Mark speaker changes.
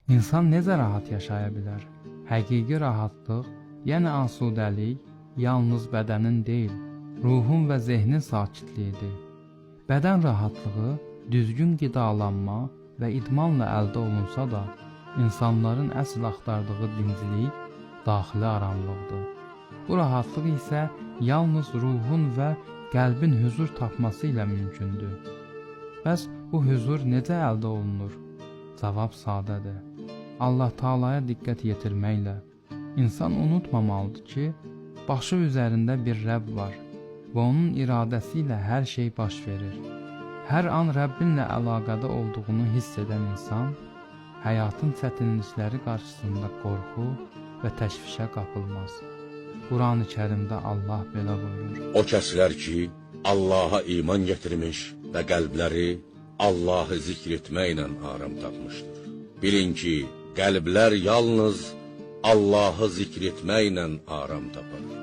Speaker 1: İnsan necə rahat yaşaya bilər? Həqiqi rahatlıq, yəni asudəlik, yalnız bədənin deyil, ruhun və zehnin sakitliyidir. Bədən rahatlığı düzgün qidalanma və idmanla əldə olunsa da, insanların əsl axtardığı dinclik daxili aramlıqdır. Bu rahatlıq isə yalnız ruhun və qəlbin huzur tapması ilə mümkündür. Bəs bu huzur necə əldə olunur? Cavab sadədir. Allah Taala'ya diqqət yetirməklə. İnsan unutmamalıdır ki, başı üzərində bir Rəbb var və onun iradəsi ilə hər şey baş verir. Hər an Rəbbinlə əlaqədə olduğunu hiss edən insan, həyatın çətinlikləri qarşısında qorxu və təşvişə qapılmaz. Quran-ı Kərimdə Allah belə buyurur:
Speaker 2: O kəslər ki, Allaha iman gətirmiş və qəlbləri Allahı zikr etməklə aram tapmışdır. Bilin ki, qəlblər yalnız Allahı zikr etməklə aram tapar.